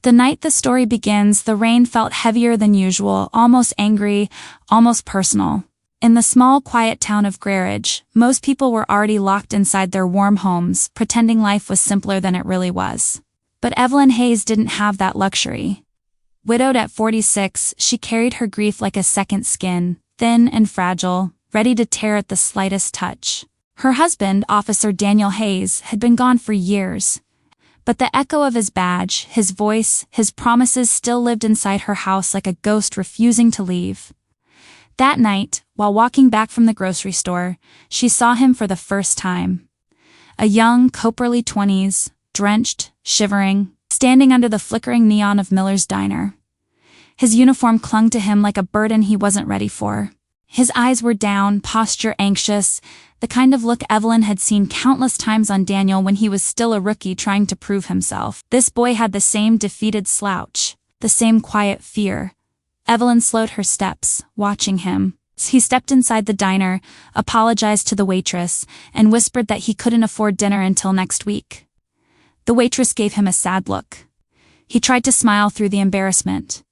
The night the story begins, the rain felt heavier than usual, almost angry, almost personal. In the small, quiet town of Greyridge, most people were already locked inside their warm homes, pretending life was simpler than it really was. But Evelyn Hayes didn't have that luxury. Widowed at 46, she carried her grief like a second skin, thin and fragile, ready to tear at the slightest touch. Her husband, Officer Daniel Hayes, had been gone for years. But the echo of his badge, his voice, his promises still lived inside her house like a ghost refusing to leave. That night, while walking back from the grocery store, she saw him for the first time. A young, coperly 20s, drenched, shivering, standing under the flickering neon of Miller's diner. His uniform clung to him like a burden he wasn't ready for. His eyes were down, posture anxious, the kind of look Evelyn had seen countless times on Daniel when he was still a rookie trying to prove himself. This boy had the same defeated slouch, the same quiet fear. Evelyn slowed her steps, watching him. He stepped inside the diner, apologized to the waitress, and whispered that he couldn't afford dinner until next week. The waitress gave him a sad look. He tried to smile through the embarrassment.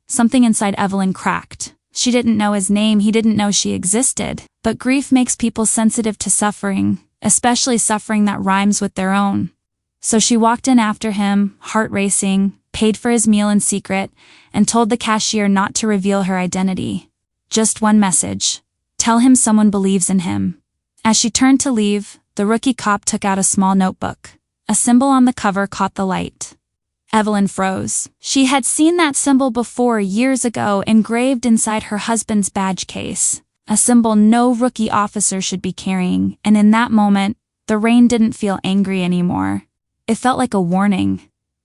Something inside Evelyn cracked. She didn't know his name, he didn't know she existed. But grief makes people sensitive to suffering, especially suffering that rhymes with their own. So she walked in after him, heart racing, paid for his meal in secret, and told the cashier not to reveal her identity. Just one message: tell him someone believes in him. As she turned to leave, the rookie cop took out a small notebook. A symbol on the cover caught the light. Evelyn froze. She had seen that symbol before, years ago, engraved inside her husband's badge case. A symbol no rookie officer should be carrying, and in that moment, the rain didn't feel angry anymore. It felt like a warning.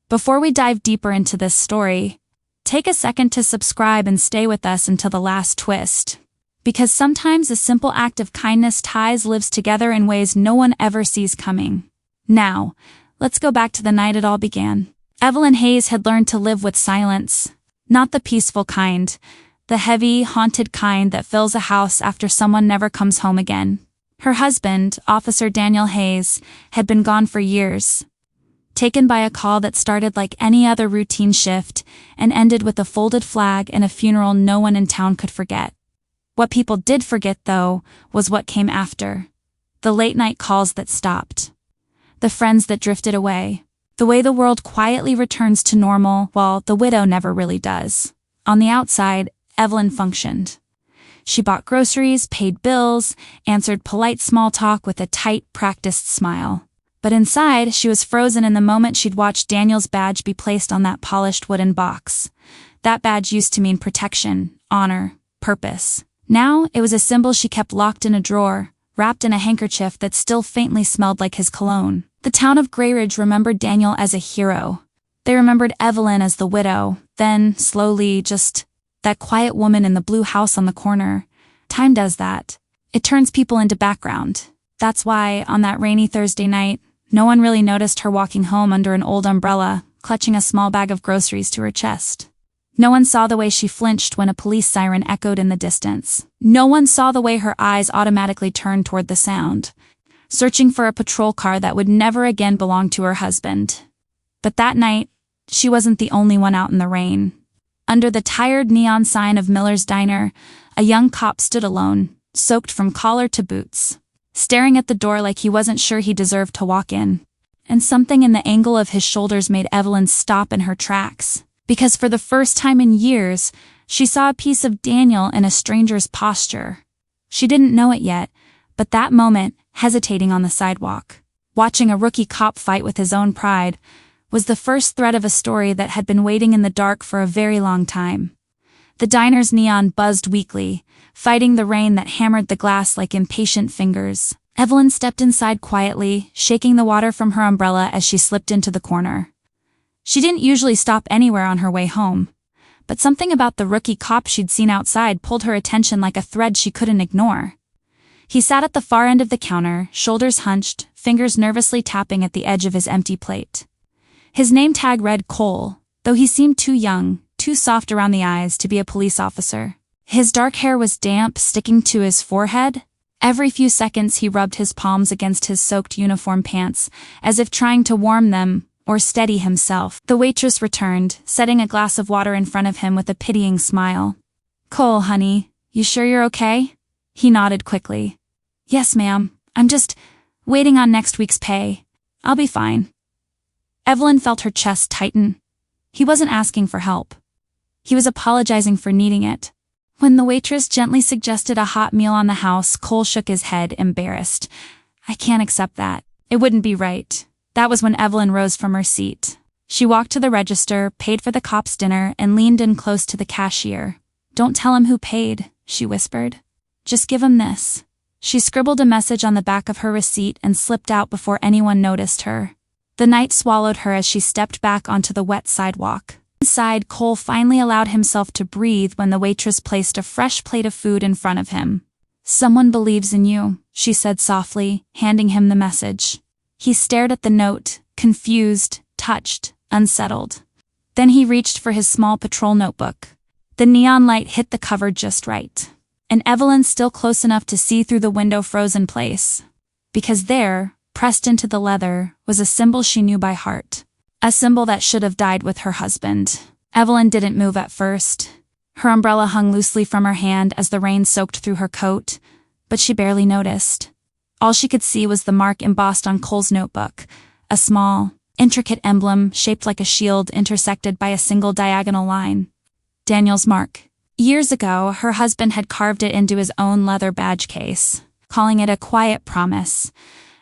Before we dive deeper into this story, take a second to subscribe and stay with us until the last twist. Because sometimes a simple act of kindness ties lives together in ways no one ever sees coming. Now, let's go back to the night it all began. Evelyn Hayes had learned to live with silence. Not the peaceful kind, the heavy, haunted kind that fills a house after someone never comes home again. Her husband, Officer Daniel Hayes, had been gone for years. Taken by a call that started like any other routine shift and ended with a folded flag and a funeral no one in town could forget. What people did forget, though, was what came after. The late-night calls that stopped. The friends that drifted away. The way the world quietly returns to normal, while the widow never really does. On the outside, Evelyn functioned. She bought groceries, paid bills, answered polite small talk with a tight, practiced smile. But inside, she was frozen in the moment she'd watched Daniel's badge be placed on that polished wooden box. That badge used to mean protection, honor, purpose. Now, it was a symbol she kept locked in a drawer, wrapped in a handkerchief that still faintly smelled like his cologne. The town of Greyridge remembered Daniel as a hero. They remembered Evelyn as the widow, then, slowly, just that quiet woman in the blue house on the corner. Time does that. It turns people into background. That's why, on that rainy Thursday night, no one really noticed her walking home under an old umbrella, clutching a small bag of groceries to her chest. No one saw the way she flinched when a police siren echoed in the distance. No one saw the way her eyes automatically turned toward the sound, searching for a patrol car that would never again belong to her husband. But that night, she wasn't the only one out in the rain. Under the tired neon sign of Miller's Diner, a young cop stood alone, soaked from collar to boots, staring at the door like he wasn't sure he deserved to walk in. And something in the angle of his shoulders made Evelyn stop in her tracks. Because for the first time in years, she saw a piece of Daniel in a stranger's posture. She didn't know it yet, but that moment, hesitating on the sidewalk, watching a rookie cop fight with his own pride, was the first thread of a story that had been waiting in the dark for a very long time. The diner's neon buzzed weakly, fighting the rain that hammered the glass like impatient fingers. Evelyn stepped inside quietly, shaking the water from her umbrella as she slipped into the corner. She didn't usually stop anywhere on her way home, but something about the rookie cop she'd seen outside pulled her attention like a thread she couldn't ignore. He sat at the far end of the counter, shoulders hunched, fingers nervously tapping at the edge of his empty plate. His name tag read Cole, though he seemed too young, too soft around the eyes to be a police officer. His dark hair was damp, sticking to his forehead. Every few seconds he rubbed his palms against his soaked uniform pants, as if trying to warm them, or steady himself. The waitress returned, setting a glass of water in front of him with a pitying smile. "Cole, honey, you sure you're okay?" He nodded quickly. "Yes, ma'am. I'm just waiting on next week's pay. I'll be fine." Evelyn felt her chest tighten. He wasn't asking for help. He was apologizing for needing it. When the waitress gently suggested a hot meal on the house, Cole shook his head, embarrassed. "I can't accept that. It wouldn't be right." That was when Evelyn rose from her seat. She walked to the register, paid for the cop's dinner, and leaned in close to the cashier. "Don't tell him who paid," she whispered. "Just give him this." She scribbled a message on the back of her receipt and slipped out before anyone noticed her. The night swallowed her as she stepped back onto the wet sidewalk. Inside, Cole finally allowed himself to breathe when the waitress placed a fresh plate of food in front of him. "Someone believes in you," she said softly, handing him the message. He stared at the note, confused, touched, unsettled. Then he reached for his small patrol notebook. The neon light hit the cover just right. And Evelyn, still close enough to see through the window, froze in place. Because there, pressed into the leather, was a symbol she knew by heart. A symbol that should have died with her husband. Evelyn didn't move at first. Her umbrella hung loosely from her hand as the rain soaked through her coat, but she barely noticed. All she could see was the mark embossed on Cole's notebook, a small, intricate emblem shaped like a shield intersected by a single diagonal line. Daniel's mark. Years ago, her husband had carved it into his own leather badge case, calling it a quiet promise,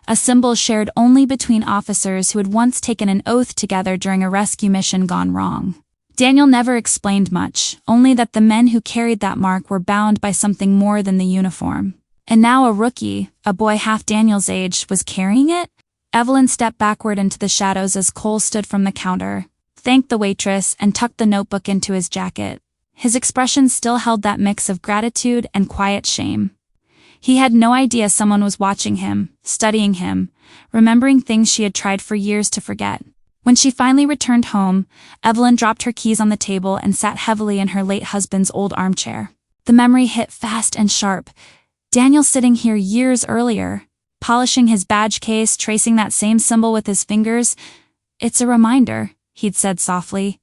a symbol shared only between officers who had once taken an oath together during a rescue mission gone wrong. Daniel never explained much, only that the men who carried that mark were bound by something more than the uniform. And now a rookie, a boy half Daniel's age, was carrying it? Evelyn stepped backward into the shadows as Cole stood from the counter, thanked the waitress, and tucked the notebook into his jacket. His expression still held that mix of gratitude and quiet shame. He had no idea someone was watching him, studying him, remembering things she had tried for years to forget. When she finally returned home, Evelyn dropped her keys on the table and sat heavily in her late husband's old armchair. The memory hit fast and sharp. Daniel sitting here years earlier, polishing his badge case, tracing that same symbol with his fingers. "It's a reminder," he'd said softly,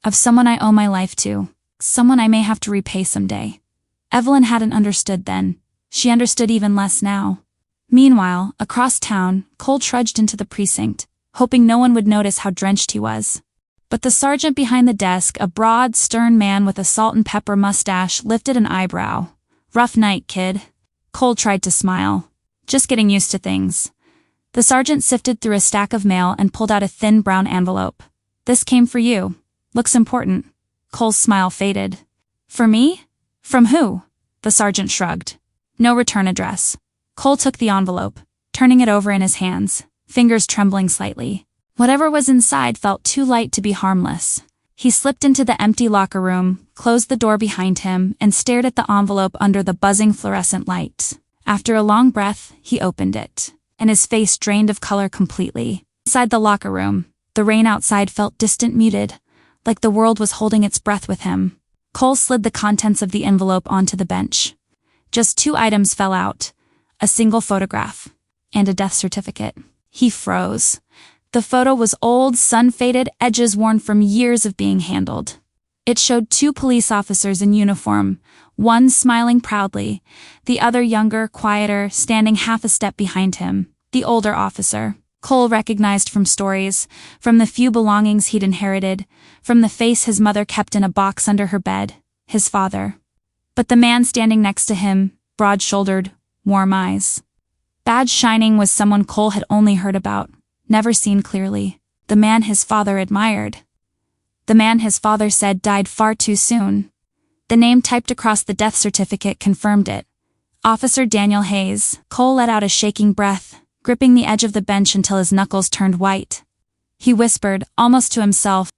"of someone I owe my life to, someone I may have to repay someday." Evelyn hadn't understood then. She understood even less now. Meanwhile, across town, Cole trudged into the precinct, hoping no one would notice how drenched he was. But the sergeant behind the desk, a broad, stern man with a salt and pepper mustache, lifted an eyebrow. "Rough night, kid." Cole tried to smile. "Just getting used to things." The sergeant sifted through a stack of mail and pulled out a thin brown envelope. "This came for you. Looks important." Cole's smile faded. "For me? From who?" The sergeant shrugged. "No return address." Cole took the envelope, turning it over in his hands, fingers trembling slightly. Whatever was inside felt too light to be harmless. He slipped into the empty locker room, closed the door behind him, and stared at the envelope under the buzzing fluorescent light. After a long breath, he opened it, and his face drained of color completely. Inside the locker room, the rain outside felt distant, muted, like the world was holding its breath with him. Cole slid the contents of the envelope onto the bench. Just 2 items fell out, a single photograph, and a death certificate. He froze. The photo was old, sun-faded, edges worn from years of being handled. It showed 2 police officers in uniform, one smiling proudly, the other younger, quieter, standing half a step behind him. The older officer, Cole recognized from stories, from the few belongings he'd inherited, from the face his mother kept in a box under her bed, his father. But the man standing next to him, broad-shouldered, warm eyes. Badge shining, was someone Cole had only heard about, never seen clearly. The man his father admired. The man his father said died far too soon. The name typed across the death certificate confirmed it. Officer Daniel Hayes. Cole let out a shaking breath, gripping the edge of the bench until his knuckles turned white. He whispered, almost to himself,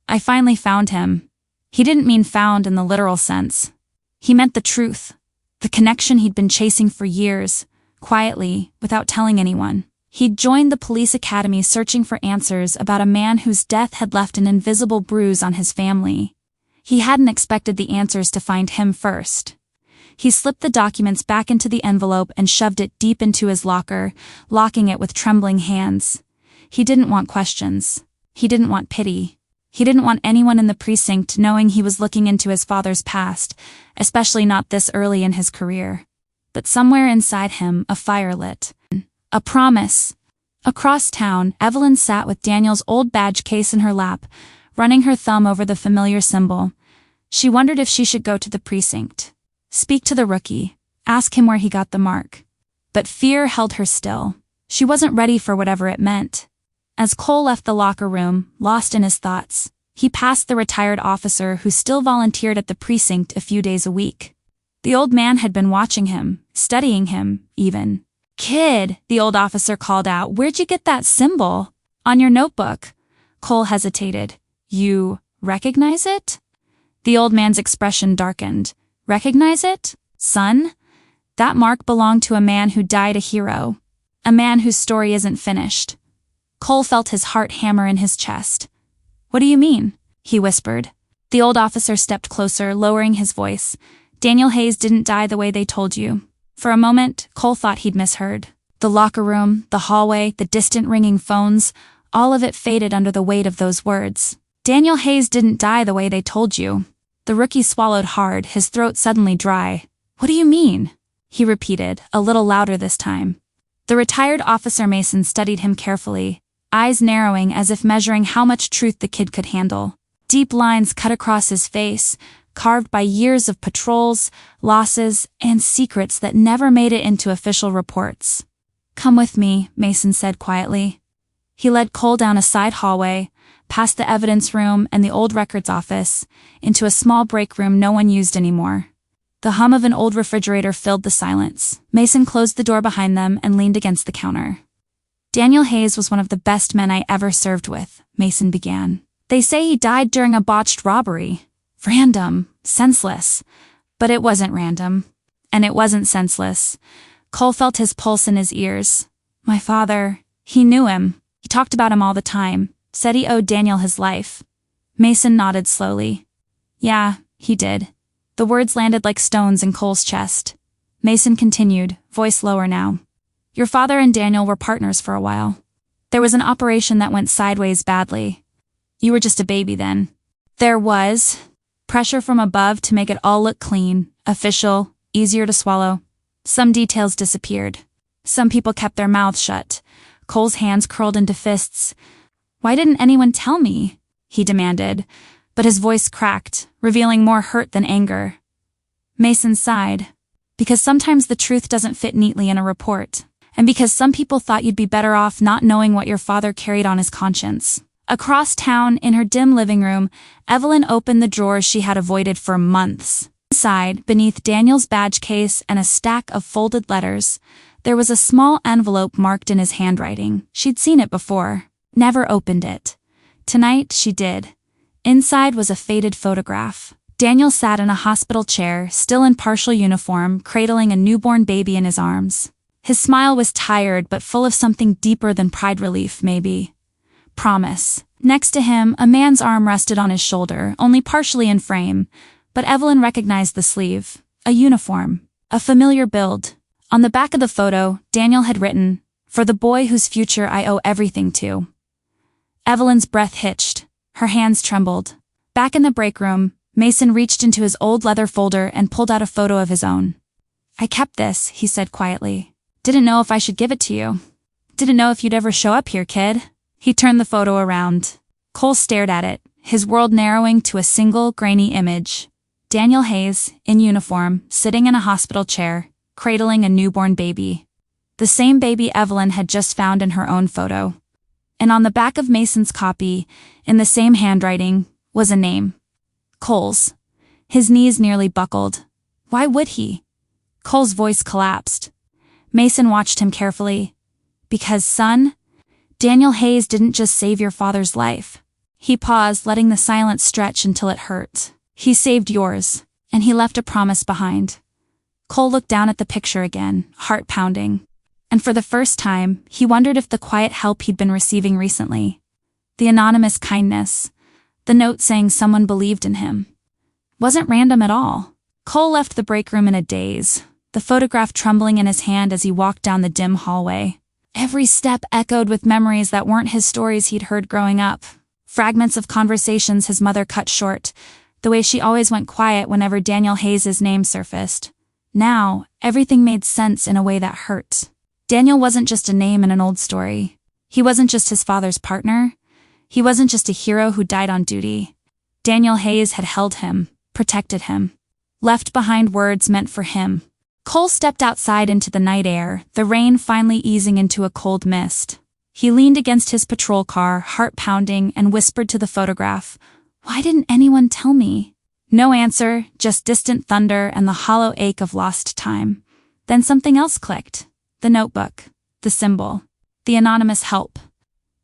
"I finally found him." He didn't mean found in the literal sense. He meant the truth, the connection he'd been chasing for years, quietly, without telling anyone. He'd joined the police academy searching for answers about a man whose death had left an invisible bruise on his family. He hadn't expected the answers to find him first. He slipped the documents back into the envelope and shoved it deep into his locker, locking it with trembling hands. He didn't want questions. He didn't want pity. He didn't want anyone in the precinct knowing he was looking into his father's past, especially not this early in his career. But somewhere inside him, a fire lit. A promise. Across town, Evelyn sat with Daniel's old badge case in her lap, running her thumb over the familiar symbol. She wondered if she should go to the precinct. Speak to the rookie. Ask him where he got the mark. But fear held her still. She wasn't ready for whatever it meant. As Cole left the locker room, lost in his thoughts, he passed the retired officer who still volunteered at the precinct a few days a week. The old man had been watching him, studying him, even. "Kid," the old officer called out, "where'd you get that symbol?" "On your notebook." Cole hesitated. "You recognize it?" The old man's expression darkened. "Recognize it? Son? That mark belonged to a man who died a hero. A man whose story isn't finished." Cole felt his heart hammer in his chest. "What do you mean?" he whispered. The old officer stepped closer, lowering his voice. "Daniel Hayes didn't die the way they told you." For a moment, Cole thought he'd misheard. The locker room, the hallway, the distant ringing phones, all of it faded under the weight of those words. "Daniel Hayes didn't die the way they told you." The rookie swallowed hard, his throat suddenly dry. "What do you mean?" he repeated, a little louder this time. The retired officer Mason studied him carefully, eyes narrowing as if measuring how much truth the kid could handle. Deep lines cut across his face, carved by years of patrols, losses, and secrets that never made it into official reports. "Come with me," Mason said quietly. He led Cole down a side hallway, past the evidence room and the old records office, into a small break room no one used anymore. The hum of an old refrigerator filled the silence. Mason closed the door behind them and leaned against the counter. "Daniel Hayes was one of the best men I ever served with," Mason began. "They say he died during a botched robbery. Random, senseless. But it wasn't random. And it wasn't senseless." Cole felt his pulse in his ears. "My father, he knew him. He talked about him all the time. Said he owed Daniel his life." Mason nodded slowly. "Yeah, he did." The words landed like stones in Cole's chest. Mason continued, voice lower now. "Your father and Daniel were partners for a while. There was an operation that went sideways badly. You were just a baby then. There was pressure from above to make it all look clean, official, easier to swallow. Some details disappeared. Some people kept their mouths shut." Cole's hands curled into fists. "Why didn't anyone tell me?" he demanded, but his voice cracked, revealing more hurt than anger. Mason sighed. "Because sometimes the truth doesn't fit neatly in a report. And because some people thought you'd be better off not knowing what your father carried on his conscience." Across town, in her dim living room, Evelyn opened the drawers she had avoided for months. Inside, beneath Daniel's badge case and a stack of folded letters, there was a small envelope marked in his handwriting. She'd seen it before, never opened it. Tonight, she did. Inside was a faded photograph. Daniel sat in a hospital chair, still in partial uniform, cradling a newborn baby in his arms. His smile was tired but full of something deeper than pride relief, maybe. Promise. Next to him, a man's arm rested on his shoulder, only partially in frame, but Evelyn recognized the sleeve. A uniform. A familiar build. On the back of the photo, Daniel had written, "For the boy whose future I owe everything to." Evelyn's breath hitched. Her hands trembled. Back in the break room, Mason reached into his old leather folder and pulled out a photo of his own. "I kept this," he said quietly. "Didn't know if I should give it to you. Didn't know if you'd ever show up here, kid." He turned the photo around. Cole stared at it, his world narrowing to a single, grainy image. Daniel Hayes, in uniform, sitting in a hospital chair, cradling a newborn baby. The same baby Evelyn had just found in her own photo. And on the back of Mason's copy, in the same handwriting, was a name. Cole's. His knees nearly buckled. Why would he? Cole's voice collapsed. Mason watched him carefully. "Because, son, Daniel Hayes didn't just save your father's life." He paused, letting the silence stretch until it hurt. "He saved yours, and he left a promise behind." Cole looked down at the picture again, heart pounding. And for the first time, he wondered if the quiet help he'd been receiving recently, the anonymous kindness, the note saying someone believed in him, wasn't random at all. Cole left the break room in a daze, the photograph trembling in his hand as he walked down the dim hallway. Every step echoed with memories that weren't his stories he'd heard growing up. Fragments of conversations his mother cut short, the way she always went quiet whenever Daniel Hayes' name surfaced. Now, everything made sense in a way that hurt. Daniel wasn't just a name in an old story. He wasn't just his father's partner. He wasn't just a hero who died on duty. Daniel Hayes had held him, protected him, left behind words meant for him. Cole stepped outside into the night air, the rain finally easing into a cold mist. He leaned against his patrol car, heart pounding, and whispered to the photograph, "Why didn't anyone tell me?" No answer, just distant thunder and the hollow ache of lost time. Then something else clicked. The notebook, the symbol, the anonymous help.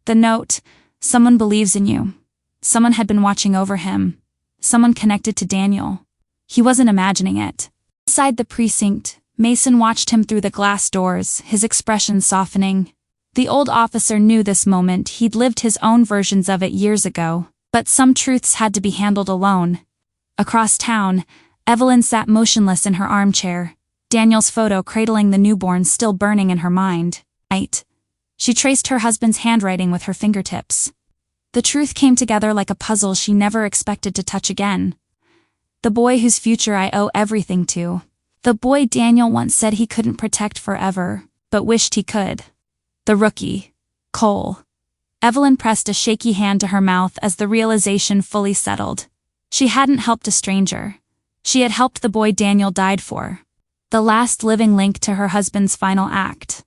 The note, "Someone believes in you." Someone had been watching over him. Someone connected to Daniel. He wasn't imagining it. Inside the precinct, Mason watched him through the glass doors, his expression softening. The old officer knew this moment. He'd lived his own versions of it years ago, but some truths had to be handled alone. Across town, Evelyn sat motionless in her armchair, Daniel's photo cradling the newborn still burning in her mind. She traced her husband's handwriting with her fingertips. The truth came together like a puzzle she never expected to touch again. The boy whose future I owe everything to. The boy Daniel once said he couldn't protect forever, but wished he could. The rookie, Cole. Evelyn pressed a shaky hand to her mouth as the realization fully settled. She hadn't helped a stranger. She had helped the boy Daniel died for. The last living link to her husband's final act.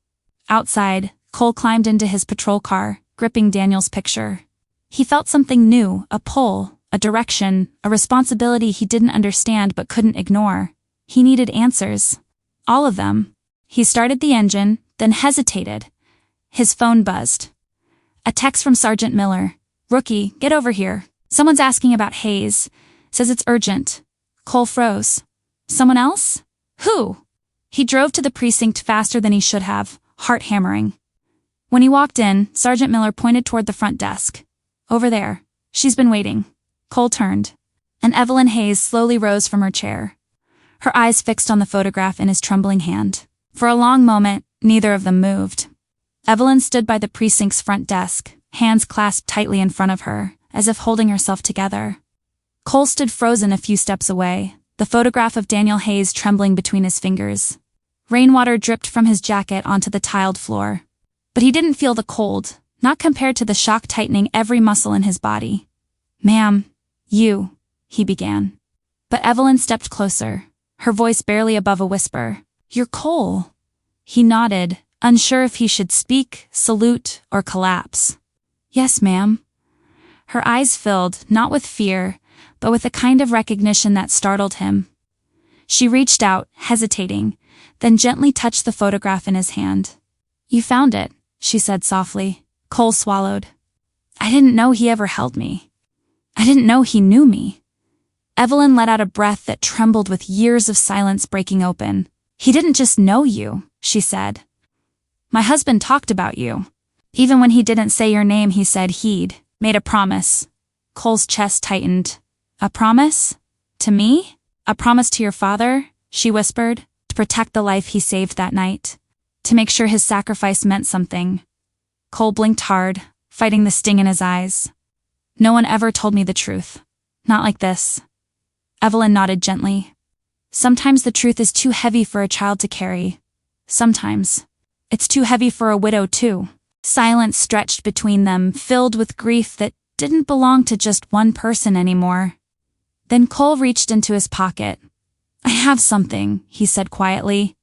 Outside, Cole climbed into his patrol car, gripping Daniel's picture. He felt something new, a pull, a direction, a responsibility he didn't understand but couldn't ignore. He needed answers. All of them. He started the engine, then hesitated. His phone buzzed. A text from Sergeant Miller. "Rookie, get over here. Someone's asking about Hayes. Says it's urgent." Cole froze. "Someone else? Who?" He drove to the precinct faster than he should have, heart hammering. When he walked in, Sergeant Miller pointed toward the front desk. "Over there. She's been waiting." Cole turned, and Evelyn Hayes slowly rose from her chair, her eyes fixed on the photograph in his trembling hand. For a long moment, neither of them moved. Evelyn stood by the precinct's front desk, hands clasped tightly in front of her, as if holding herself together. Cole stood frozen a few steps away, the photograph of Daniel Hayes trembling between his fingers. Rainwater dripped from his jacket onto the tiled floor. But he didn't feel the cold, not compared to the shock tightening every muscle in his body. "Ma'am, he began. But Evelyn stepped closer, her voice barely above a whisper. "You're Cole." He nodded, unsure if he should speak, salute, or collapse. "Yes, ma'am." Her eyes filled, not with fear, but with a kind of recognition that startled him. She reached out, hesitating, then gently touched the photograph in his hand. "You found it," she said softly. Cole swallowed. "I didn't know he ever held me. I didn't know he knew me." Evelyn let out a breath that trembled with years of silence breaking open. "He didn't just know you," she said. "My husband talked about you. Even when he didn't say your name, he said he'd made a promise." Cole's chest tightened. "A promise? To me? A promise to your father?" she whispered. "To protect the life he saved that night. To make sure his sacrifice meant something." Cole blinked hard, fighting the sting in his eyes. "No one ever told me the truth. Not like this." Evelyn nodded gently. "Sometimes the truth is too heavy for a child to carry. Sometimes. It's too heavy for a widow, too." Silence stretched between them, filled with grief that didn't belong to just one person anymore. Then Cole reached into his pocket. "I have something," he said quietly.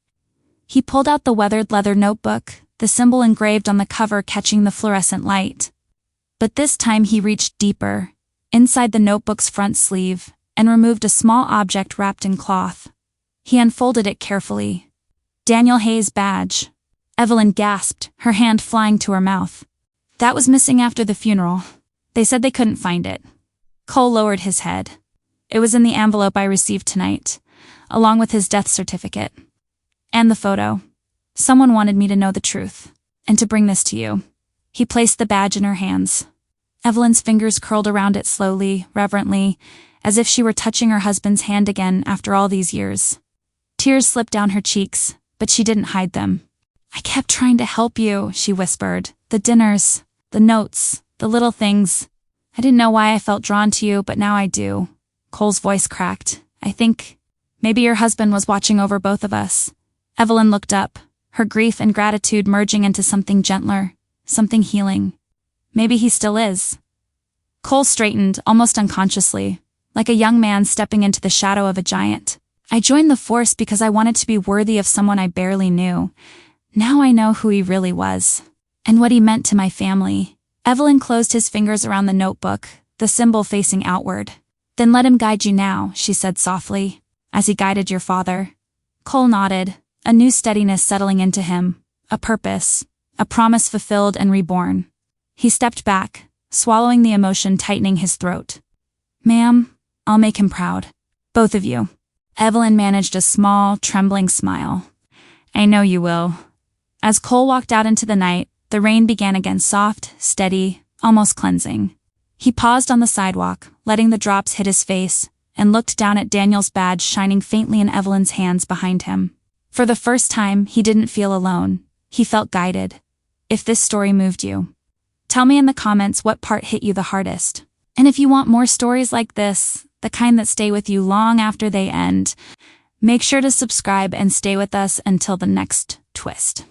He pulled out the weathered leather notebook, the symbol engraved on the cover catching the fluorescent light. But this time he reached deeper, inside the notebook's front sleeve, and removed a small object wrapped in cloth. He unfolded it carefully. Daniel Hayes' badge. Evelyn gasped, her hand flying to her mouth. "That was missing after the funeral. They said they couldn't find it." Cole lowered his head. "It was in the envelope I received tonight, along with his death certificate. And the photo. Someone wanted me to know the truth, and to bring this to you." He placed the badge in her hands. Evelyn's fingers curled around it slowly, reverently, as if she were touching her husband's hand again after all these years. Tears slipped down her cheeks, but she didn't hide them. "I kept trying to help you," she whispered. "The dinners, the notes, the little things. I didn't know why I felt drawn to you, but now I do. Cole's voice cracked. I think maybe your husband was watching over both of us. Evelyn looked up, her grief and gratitude merging into something gentler, something healing. Maybe he still is. Cole straightened, almost unconsciously, like a young man stepping into the shadow of a giant. I joined the force because I wanted to be worthy of someone I barely knew. Now I know who he really was, and what he meant to my family. Evelyn closed his fingers around the notebook, the symbol facing outward. Then let him guide you now, she said softly, as he guided your father. Cole nodded, a new steadiness settling into him, a purpose, a promise fulfilled and reborn. He stepped back, swallowing the emotion tightening his throat. Ma'am, I'll make him proud. Both of you. Evelyn managed a small, trembling smile. I know you will. As Cole walked out into the night, the rain began again, soft, steady, almost cleansing. He paused on the sidewalk, letting the drops hit his face, and looked down at Daniel's badge shining faintly in Evelyn's hands behind him. For the first time, he didn't feel alone. He felt guided. If this story moved you, tell me in the comments what part hit you the hardest. And if you want more stories like this, the kind that stay with you long after they end, make sure to subscribe and stay with us until the next twist.